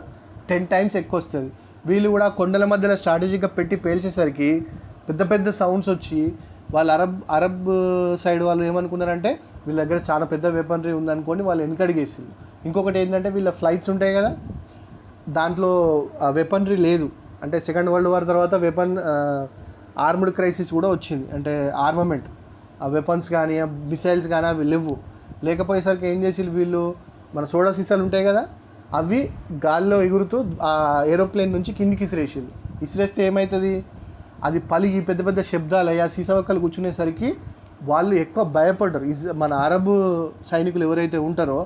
10 times ఎక్కువ వస్తుంది. వీళ్ళు కూడా కొండల మధ్యలో స్ట్రాటజీగా పెట్టి పేల్చేసరికి పెద్ద పెద్ద సౌండ్స్ వచ్చి వాళ్ళు అరబ్ సైడ్ వాళ్ళు ఏమనుకున్నారంటే వీళ్ళ దగ్గర చాలా పెద్ద వెపనరీ ఉందనుకోండి, వాళ్ళు వెనకడిగేసింది. ఇంకొకటి ఏంటంటే వీళ్ళ ఫ్లైట్స్ ఉంటాయి కదా, దాంట్లో వెపనరీ లేదు. అంటే సెకండ్ వరల్డ్ వార్ తర్వాత ఆర్మ్డ్ క్రైసిస్ కూడా వచ్చింది, అంటే ఆర్మమెంట్, ఆ వెపన్స్ కానీ ఆ మిసైల్స్ కానీ అవి లేకపోయేసరికి ఏం చేసి వీళ్ళు మన సోడా సీసాలు ఉంటాయి కదా, అవి గాల్లో ఎగురుతూ ఆ ఏరోప్లేన్ నుంచి కిందికి ఇసిరేస్తే ఏమవుతుంది, అది పలిగి పెద్ద పెద్ద శబ్దాలు అయ్యి ఆ సీసావక్కలు కూర్చునేసరికి వాళ్ళు ఎక్కువ భయపడ్డారు. మన అరబ్ సైనికులు ఎవరైతే ఉంటారో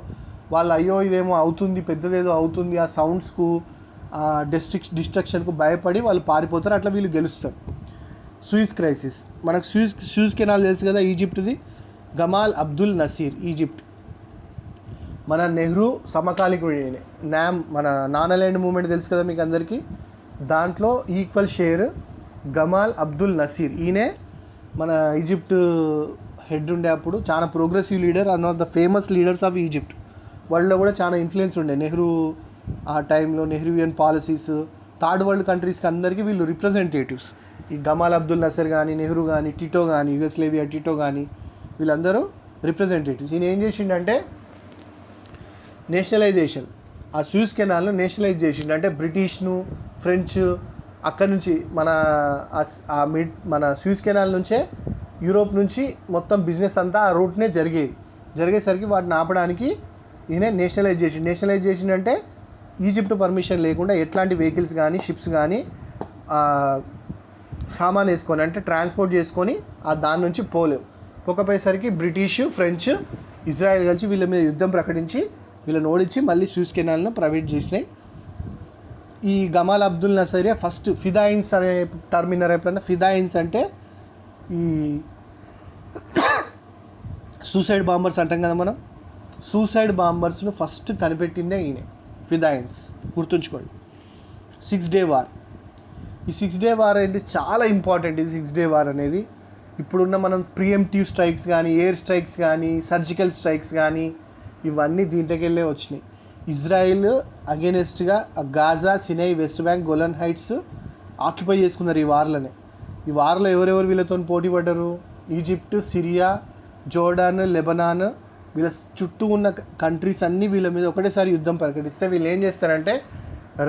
వాళ్ళు అయ్యో ఇదేమో అవుతుంది, పెద్దదేదో అవుతుంది, ఆ సౌండ్స్కు ఆ డిస్ట్రక్షన్కు భయపడి వాళ్ళు పారిపోతారు. అట్లా వీళ్ళు గెలుస్తారు. సూయిజ్ క్రైసిస్, మనకు సూయిజ్ కెనాల్ తెలుసు కదా, ఈజిప్ట్ది. గమాల్ అబ్దుల్ నసీర్, ఈజిప్ట్. మన నెహ్రూ సమకాలీకుడు, మన నానాల్యాండ్ మూమెంట్ తెలుసు కదా మీకు అందరికీ, దాంట్లో ఈక్వల్ షేర్ గమాల్ అబ్దుల్ నసీర్. ఈయనే మన ఈజిప్ట్ హెడ్ ఉండే అప్పుడు చాలా progressive leader, one of the famous leaders of Egypt. వరల్డ్లో కూడా చాలా ఇన్ఫ్లుయెన్స్ ఉండే నెహ్రూ ఆ టైంలో. నెహ్రూవియన్ పాలసీస్ థర్డ్ వరల్డ్ కంట్రీస్కి అందరికీ వీళ్ళు రిప్రజెంటేటివ్స్. ఈ గమాల్ అబ్దుల్ నసీర్ కానీ, నెహ్రూ కానీ, టిటో కానీ, యుగస్లేవియా టిటో కానీ, వీళ్ళందరూ రిప్రజెంటేటివ్స్. ఈయన ఏం చేసిండంటే నేషనలైజేషన్, ఆ సూయిజ్ కెనాల్ను నేషనలైజ్ చేసిండు. అంటే బ్రిటిష్ను, ఫ్రెంచ్ అక్కడి నుంచి మన సూయిజ్ కెనాల్ నుంచే యూరోప్ నుంచి మొత్తం బిజినెస్ అంతా ఆ రూట్నే జరిగేసరికి వాటిని ఆపడానికి ఈయన నేషనలైజ్ చేసిండు అంటే ఈజిప్ట్ పర్మిషన్ లేకుండా ఎట్లాంటి వెహికల్స్ కానీ షిప్స్ కానీ సామాన్ వేసుకొని అంటే ట్రాన్స్పోర్ట్ చేసుకొని దాని నుంచి పోకపోయేసరికి బ్రిటిష్, ఫ్రెంచ్, ఇజ్రాయెల్ కలిసి వీళ్ళ మీద యుద్ధం ప్రకటించి వీళ్ళని ఓడించి మళ్ళీ సూయజ్ కెనాల్ను ప్రైవేట్ చేసినాయి. ఈ గమాల్ అబ్దుల్ నసీరియా ఫస్ట్ ఫిదాయిన్స్ అనే టర్మినర్ ఎప్పుడన్నా. ఫిదాయిన్స్ అంటే ఈ సూసైడ్ బాంబర్స్ అంటాం కదా మనం. సూసైడ్ బాంబర్స్ను ఫస్ట్ కనిపెట్టిందే ఈయన, ఫిదాయిన్స్. గుర్తుంచుకోండి. 6 Day వార్. ఈ 6 Day వార్ అనేది చాలా ఇంపార్టెంట్. ఇది 6 Day వార్ అనేది ఇప్పుడున్న మనం ప్రియంప్టివ్ స్ట్రైక్స్ కానీ, ఎయిర్ స్ట్రైక్స్ కానీ, సర్జికల్ స్ట్రైక్స్ కానీ ఇవన్నీ దీంట్లోకెళ్ళే వచ్చినాయి. ఇజ్రాయిల్ అగెనెస్ట్గా Gaza, Sinai, West Bank, Golan Heights occupy చేసుకున్నారు ఈ వార్లోనే. ఈ వార్లో ఎవరెవరు వీళ్ళతో పోటీ పడ్డారు? ఈజిప్ట్, సిరియా, జోర్డాన్, లెబనాన్, వీళ్ళ చుట్టూ ఉన్న కంట్రీస్ అన్నీ వీళ్ళ మీద ఒకటేసారి యుద్ధం ప్రకటిస్తే వీళ్ళు ఏం చేస్తారంటే,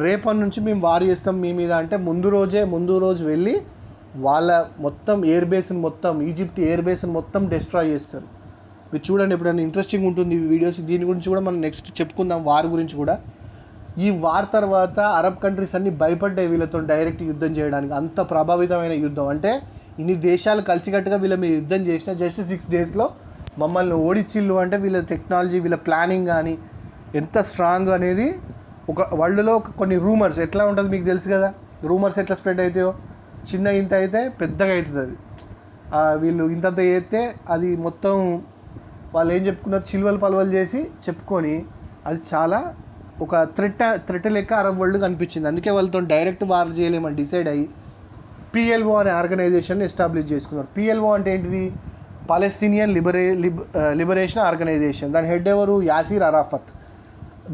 రేపటి నుంచి మేము వార్ చేస్తాం మీ మీద అంటే ముందు రోజు వెళ్ళి వాళ్ళ మొత్తం ఎయిర్ బేస్ని మొత్తం, ఈజిప్ట్ ఎయిర్ బేస్ని మొత్తం డిస్ట్రాయ్ చేస్తారు. మీరు చూడండి, ఎప్పుడైనా ఇంట్రెస్టింగ్ ఉంటుంది ఈ వీడియోస్. దీని గురించి కూడా మనం నెక్స్ట్ చెప్పుకుందాం, వార్ గురించి కూడా. ఈ వార్ తర్వాత అరబ్ కంట్రీస్ అన్నీ భయపడ్డాయి వీళ్ళతో డైరెక్ట్ యుద్ధం చేయడానికి. అంత ప్రభావితమైన యుద్ధం అంటే ఇన్ని దేశాలు కలిసికట్టుగా వీళ్ళ మీద యుద్ధం చేసిన జస్ట్ 6 daysలో మమ్మల్ని ఓడిచిల్లు అంటే వీళ్ళ టెక్నాలజీ, వీళ్ళ ప్లానింగ్ కానీ ఎంత స్ట్రాంగ్ అనేది ఒక వరల్డ్లో కొన్ని రూమర్స్ ఎట్లా ఉంటుంది మీకు తెలుసు కదా. రూమర్స్ ఎట్లా స్ప్రెడ్ అవుతాయో, చిన్న ఇంత అయితే పెద్దగా అవుతుంది అది. వీళ్ళు ఇంతంత చేస్తే అది మొత్తం వాళ్ళు ఏం చెప్పుకున్నారు, చిల్వలు పలవలు చేసి చెప్పుకొని అది చాలా ఒక థ్రెట్ లెక్క అరబ్ వరల్డ్ కనిపించింది. అందుకే వాళ్ళతో డైరెక్ట్ వార్ చేయలేమని డిసైడ్ అయ్యి PLO అనే ఆర్గనైజేషన్ ఎస్టాబ్లిష్ చేసుకున్నారు. PLO అంటే ఏంటిది? పాలెస్తీనియన్ లిబరేషన్ ఆర్గనైజేషన్. దాని హెడ్ ఎవరు? యాసిర్ అరాఫత్.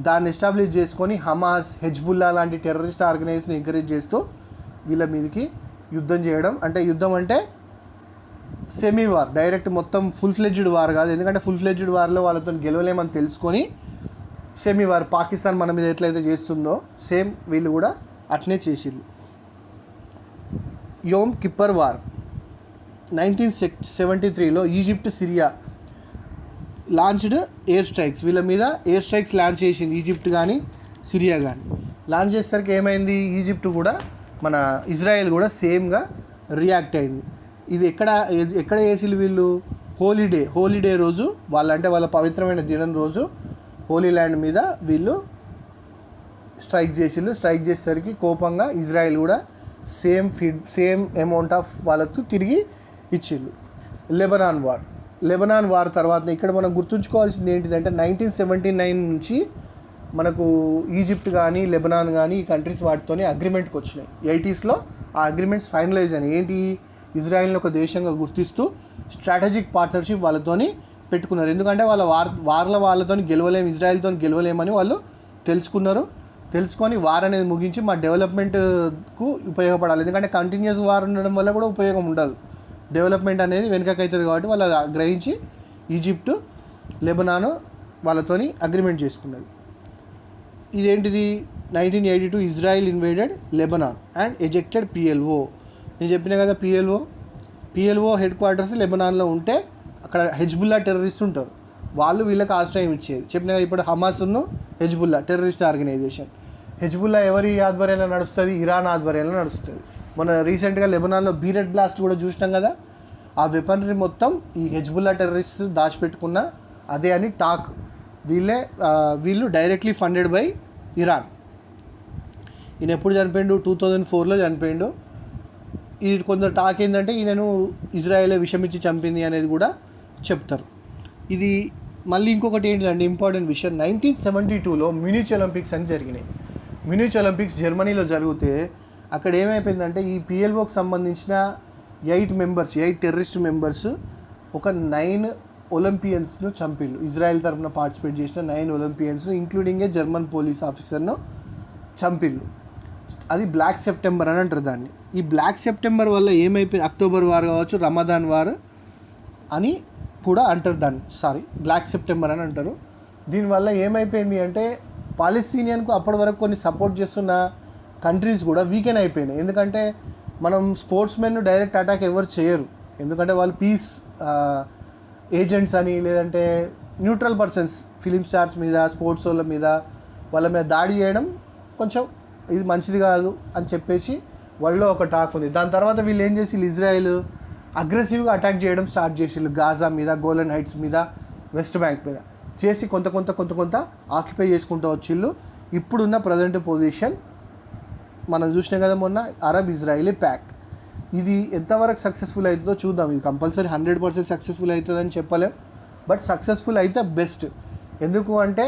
దాన్ని ఎస్టాబ్లిష్ చేసుకొని హమాస్, హెజ్బుల్లా లాంటి టెర్రరిస్ట్ ఆర్గనైజేషన్ ఎంకరేజ్ చేస్తూ వీళ్ళ మీదకి యుద్ధం చేయడం. అంటే యుద్ధం అంటే సెమీ వార్, డైరెక్ట్ మొత్తం ఫుల్ ఫ్లెడ్జ్డ్ వార్ కాదు. ఎందుకంటే ఫుల్ ఫ్లెడ్జ్డ్ వార్లో వాళ్ళతో గెలవలేమని తెలుసుకొని సెమీ వార్, పాకిస్తాన్ మన మీద ఎట్లయితే చేస్తుందో సేమ్ వీళ్ళు కూడా అట్నే చేసిళ్ళు. యోమ్ కిప్పర్ వార్ 1973లో Egypt, Syria launched air strikes. వీళ్ళ మీద ఎయిర్ స్ట్రైక్స్ లాంచ్ చేసింది ఈజిప్ట్ కానీ, సిరియా కానీ. లాంచ్ చేసేసరికి ఏమైంది, ఈజిప్ట్ కూడా మన ఇజ్రాయెల్ కూడా సేమ్గా రియాక్ట్ అయింది. ఇది ఎక్కడ చేసిళ్ళు వీళ్ళు? హోలీడే రోజు, వాళ్ళ పవిత్రమైన దినం రోజు హోలీ ల్యాండ్ మీద వీళ్ళు స్ట్రైక్ చేసిళ్ళు. స్ట్రైక్ చేసేసరికి కోపంగా ఇజ్రాయెల్ కూడా సేమ్ అమౌంట్ ఆఫ్ వాళ్ళకు తిరిగి ఇచ్చిళ్ళు. లెబనాన్ వార్ తర్వాత ఇక్కడ మనం గుర్తుంచుకోవాల్సింది ఏంటిదంటే 1979 నుంచి మనకు ఈజిప్ట్ కానీ, లెబనాన్ కానీ ఈ కంట్రీస్ వాటితోనే అగ్రిమెంట్కి వచ్చినాయి. 80sలో ఆ అగ్రిమెంట్స్ ఫైనలైజ్ అయినాయి. ఏంటి? ఇజ్రాయెల్ని ఒక దేశంగా గుర్తిస్తూ స్ట్రాటజిక్ పార్ట్నర్షిప్ వాళ్ళతోని పెట్టుకున్నారు. ఎందుకంటే వాళ్ళతో గెలవలేము, ఇజ్రాయెల్తో గెలవలేమని వాళ్ళు తెలుసుకొని వార్ అనేది ముగించి మా డెవలప్మెంట్కు ఉపయోగపడాలి. ఎందుకంటే కంటిన్యూస్ వార్ ఉండడం వల్ల కూడా ఉపయోగం ఉండదు, డెవలప్మెంట్ అనేది వెనుకకైతుంది. కాబట్టి వాళ్ళు గ్రహించి ఈజిప్టు, లెబనాన్ వాళ్ళతోని అగ్రిమెంట్ చేసుకున్నది. ఇదేంటిది? 1982 Israel invaded Lebanon and ejected PLO. నేను చెప్పిన కదా PLO హెడ్ క్వార్టర్స్ లెబనాన్లో ఉంటే అక్కడ హెజ్బుల్లా టెర్రరిస్ట్ ఉంటారు. వాళ్ళు వీళ్ళకి ఆశ్రయం ఇచ్చేది. చెప్పిన కదా ఇప్పుడు హమాస్ను హెజ్బుల్లా టెర్రరిస్ట్ ఆర్గనైజేషన్. హెజ్బుల్లా ఎవరి ఆధ్వర్యంలో నడుస్తుంది? ఇరాన్ ఆధ్వర్యంలో నడుస్తుంది. మన రీసెంట్గా లెబనాన్లో బీరెట్ బ్లాస్ట్ కూడా చూసినాం కదా. ఆ వెపనరీ మొత్తం ఈ హెజ్బుల్లా టెర్రరిస్ట్ దాచిపెట్టుకున్న అదే అని టాక్. వీళ్ళు డైరెక్ట్లీ ఫండెడ్ బై ఇరాన్. ఈయన ఎప్పుడు చనిపోయిండు? 2004లో చనిపోయిండు. ఈ కొందరు టాక్ ఏంటంటే ఈయనను ఇజ్రాయెల్ విషమిచ్చి చంపింది అనేది కూడా చెప్తారు. ఇది మళ్ళీ ఇంకొకటి ఏంటంటే ఇంపార్టెంట్ విషయం, 1972లో మ్యూనిచ్ ఒలింపిక్స్ అని జరిగినాయి. మ్యూనిచ్ ఒలింపిక్స్ జర్మనీలో జరిగితే అక్కడ ఏమైపోయిందంటే ఈ PLOకి సంబంధించిన 8 టెర్రరిస్ట్ మెంబర్స్ ఒక 9 ఒలింపియన్స్ను చంపిళ్ళు. ఇజ్రాయెల్ తరఫున పార్టిసిపేట్ చేసిన 9 ఒలింపియన్స్ను ఇంక్లూడింగ్ ఏ జర్మన్ పోలీస్ ఆఫీసర్ను చంపిళ్ళు. అది బ్లాక్ సెప్టెంబర్ అని అంటారు దాన్ని. ఈ బ్లాక్ సెప్టెంబర్ వల్ల ఏమైపోయింది? అక్టోబర్ వార్ కావచ్చు, రమదాన్ వార్ అని కూడా అంటారు దాన్ని. బ్లాక్ సెప్టెంబర్ అని అంటారు. దీనివల్ల ఏమైపోయింది అంటే పాలస్తీనియన్కు అప్పటి వరకు కొన్ని సపోర్ట్ చేస్తున్న కంట్రీస్ కూడా వీకెన్ అయిపోయినాయి. ఎందుకంటే మనం స్పోర్ట్స్ మెన్ డైరెక్ట్ అటాక్ ఎవరు చేయరు, ఎందుకంటే వాళ్ళు పీస్ ఏజెంట్స్ అని, లేదంటే న్యూట్రల్ పర్సన్స్, ఫిలిం స్టార్స్ మీద, స్పోర్ట్స్ వాళ్ళ మీద దాడి చేయడం కొంచెం ఇది మంచిది కాదు అని చెప్పేసి వరల్డ్లో ఒక టాక్ ఉంది. దాని తర్వాత వీళ్ళు ఏం చేసి ఇజ్రాయెల్ అగ్రెసివ్గా అటాక్ చేయడం స్టార్ట్ చేసిళ్ళు గాజా మీద, గోలన్ హైట్స్ మీద, వెస్ట్ బ్యాంక్ మీద చేసి కొంత ఆక్యుపై చేసుకుంటూ వచ్చిళ్ళు. ఇప్పుడున్న ప్రజెంట్ పొజిషన్ మనం చూసినాం కదా మొన్న అరబ్ ఇజ్రాయిలీ ప్యాక్ట్. ఇది ఎంతవరకు సక్సెస్ఫుల్ అవుతుందో చూద్దాం. ఇది కంపల్సరీ 100% సక్సెస్ఫుల్ అవుతుందని చెప్పలేం, బట్ సక్సెస్ఫుల్ అయితే బెస్ట్. ఎందుకు అంటే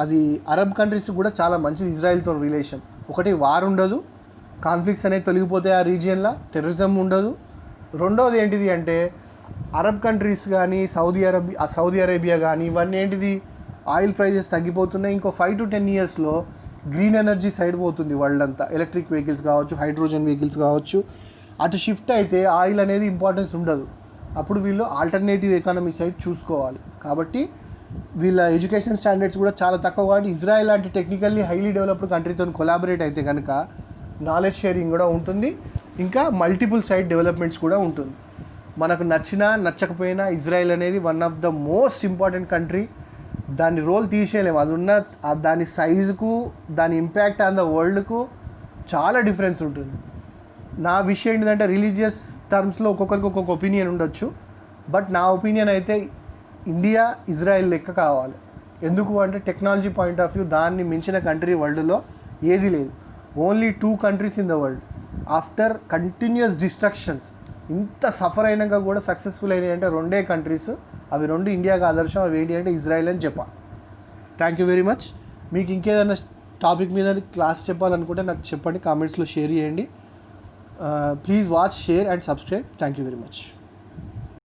అది అరబ్ కంట్రీస్ కూడా చాలా మంచిది ఇజ్రాయెల్తో రిలేషన్. ఒకటి వార్ ఉండదు, కాన్ఫ్లిక్ట్స్ అనేవి తొలగిపోతాయి ఆ రీజియన్లో, టెర్రరిజం ఉండదు. రెండోది ఏంటిది అంటే అరబ్ కంట్రీస్ కానీ సౌదీ అరేబియా కానీ ఇవన్నీ ఏంటిది ఆయిల్ ప్రైజెస్ తగ్గిపోతున్నాయి. ఇంకో 5 to 10 ఇయర్స్లో గ్రీన్ ఎనర్జీ సైడ్ పోతుంది వరల్డ్ అంతా. ఎలక్ట్రిక్ వెహికల్స్ కావచ్చు, హైడ్రోజన్ వెహికల్స్ కావచ్చు, అటు షిఫ్ట్ అయితే ఆయిల్ అనేది ఇంపార్టెన్స్ ఉండదు. అప్పుడు వీళ్ళు ఆల్టర్నేటివ్ ఎకానమీ సైడ్ చూసుకోవాలి. కాబట్టి వీళ్ళ ఎడ్యుకేషన్ స్టాండర్డ్స్ కూడా చాలా తక్కువ. కాబట్టి ఇజ్రాయెల్ లాంటి టెక్నికల్లీ హైలీ డెవలప్డ్ కంట్రీతో కొలాబరేట్ అయితే కనుక నాలెడ్జ్ షేరింగ్ కూడా ఉంటుంది, ఇంకా మల్టిపుల్ సైడ్ డెవలప్మెంట్స్ కూడా ఉంటుంది. మనకు నచ్చినా నచ్చకపోయినా ఇజ్రాయెల్ అనేది one of the most important country. దాని రోల్ తీసేయలేము. అది ఉన్న దాని సైజుకు, దాని ఇంపాక్ట్ ఆన్ ద వరల్డ్కు చాలా డిఫరెన్స్ ఉంటుంది. నా విషయం ఏంటంటే రిలీజియస్ టర్మ్స్లో ఒక్కొక్కరికి ఒక్కొక్క ఒపీనియన్ ఉండొచ్చు, బట్ నా ఒపీనియన్ అయితే ఇండియా ఇజ్రాయెల్ లెక్క కావాలి. ఎందుకు అంటే టెక్నాలజీ పాయింట్ ఆఫ్ వ్యూ దాన్ని మించిన కంట్రీ వరల్డ్లో ఏది లేదు. Only 2 countries in the world after continuous destructions ఇంత సఫర్ అయినాక కూడా సక్సెస్ఫుల్ అయినాయి అంటే 2 కంట్రీస్. అవి 2 ఇండియాకి ఆదర్శం. అవి ఏంటి అంటే ఇజ్రాయెల్ అని Japan. Thank you very much. మీకు ఇంకేదైనా టాపిక్ మీద క్లాస్ చెప్పాలనుకుంటే నాకు చెప్పండి, కామెంట్స్లో షేర్ చేయండి. Please watch, share and subscribe. Thank you very much.